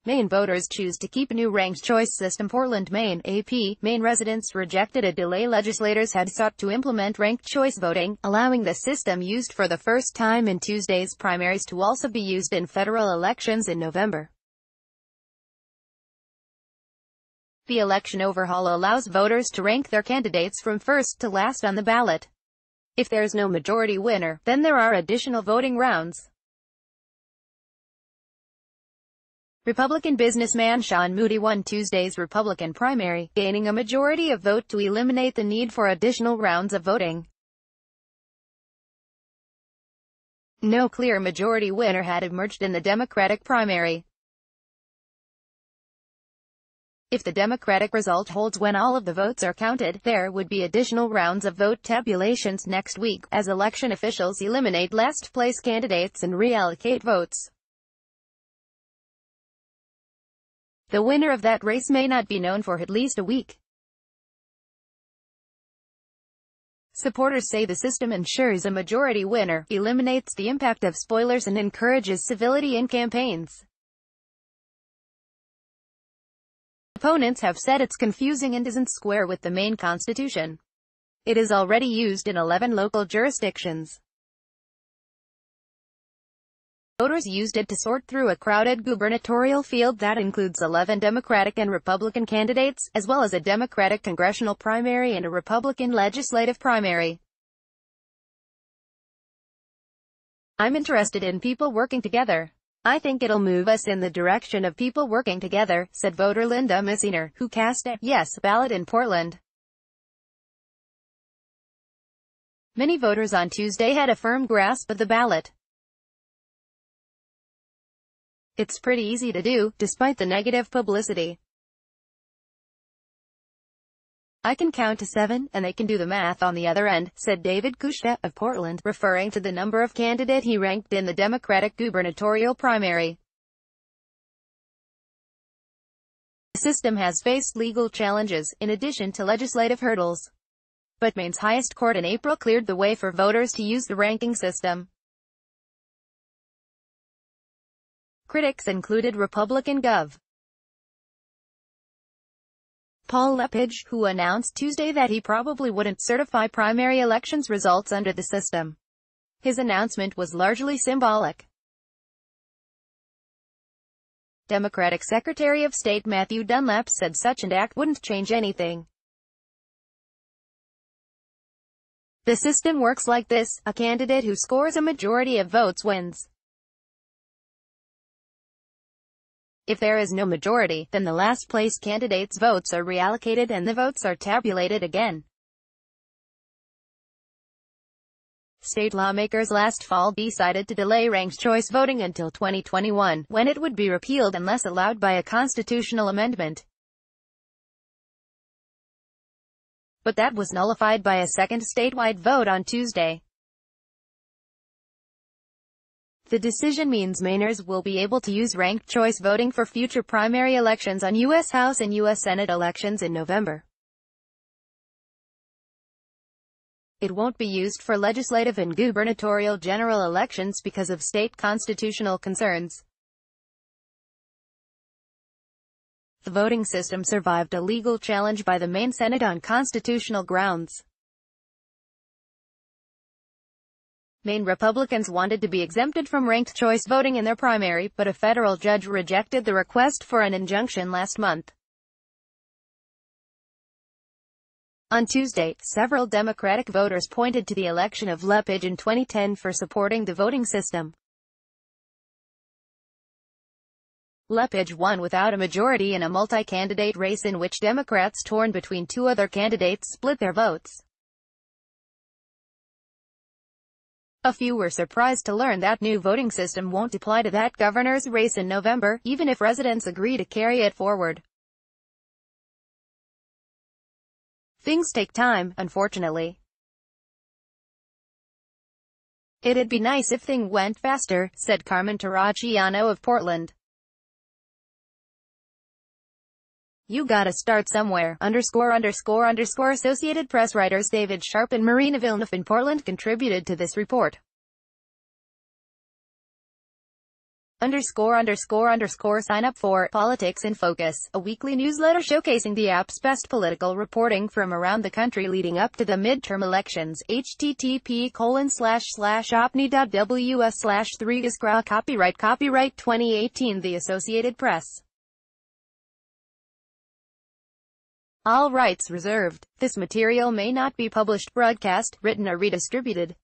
Maine voters choose to keep new ranked choice system. Portland, Maine, AP. Maine residents rejected a delay. Legislators had sought to implement ranked choice voting, allowing the system used for the first time in Tuesday's primaries to also be used in federal elections in November. The election overhaul allows voters to rank their candidates from first to last on the ballot. If there's no majority winner, then there are additional voting rounds. Republican businessman Sean Moody won Tuesday's Republican primary, gaining a majority of vote to eliminate the need for additional rounds of voting. No clear majority winner had emerged in the Democratic primary. If the Democratic result holds when all of the votes are counted, there would be additional rounds of vote tabulations next week, as election officials eliminate last-place candidates and reallocate votes. The winner of that race may not be known for at least a week. Supporters say the system ensures a majority winner, eliminates the impact of spoilers, and encourages civility in campaigns. Opponents have said it's confusing and doesn't square with the Maine Constitution. It is already used in 11 local jurisdictions. Voters used it to sort through a crowded gubernatorial field that includes 11 Democratic and Republican candidates, as well as a Democratic congressional primary and a Republican legislative primary. "I'm interested in people working together. I think it'll move us in the direction of people working together," said voter Linda Messiner, who cast a yes ballot in Portland. Many voters on Tuesday had a firm grasp of the ballot. "It's pretty easy to do, despite the negative publicity. I can count to 7, and they can do the math on the other end," said David Kushta of Portland, referring to the number of candidates he ranked in the Democratic gubernatorial primary. The system has faced legal challenges, in addition to legislative hurdles. But Maine's highest court in April cleared the way for voters to use the ranking system. Critics included Republican Gov. Paul Lepage, who announced Tuesday that he probably wouldn't certify primary elections results under the system. His announcement was largely symbolic. Democratic Secretary of State Matthew Dunlap said such an act wouldn't change anything. "The system works like this: a candidate who scores a majority of votes wins. If there is no majority, then the last-place candidate's votes are reallocated and the votes are tabulated again." State lawmakers last fall decided to delay ranked choice voting until 2021, when it would be repealed unless allowed by a constitutional amendment. But that was nullified by a second statewide vote on Tuesday. The decision means Mainers will be able to use ranked choice voting for future primary elections on U.S. House and U.S. Senate elections in November. It won't be used for legislative and gubernatorial general elections because of state constitutional concerns. The voting system survived a legal challenge by the Maine Senate on constitutional grounds. Maine Republicans wanted to be exempted from ranked choice voting in their primary, but a federal judge rejected the request for an injunction last month. On Tuesday, several Democratic voters pointed to the election of Lepage in 2010 for supporting the voting system. Lepage won without a majority in a multi-candidate race in which Democrats torn between two other candidates split their votes. A few were surprised to learn that new voting system won't apply to that governor's race in November, even if residents agree to carry it forward. Things take time, unfortunately. "It'd be nice if things went faster," said Carmen Terracciano of Portland. "You gotta start somewhere." Associated Press writers David Sharp and Marina Villeneuve in Portland contributed to this report. Sign up for Politics in Focus, a weekly newsletter showcasing the app's best political reporting from around the country leading up to the midterm elections. http://opni.ws/3isgra Copyright 2018 The Associated Press. All rights reserved. This material may not be published, broadcast, written or redistributed.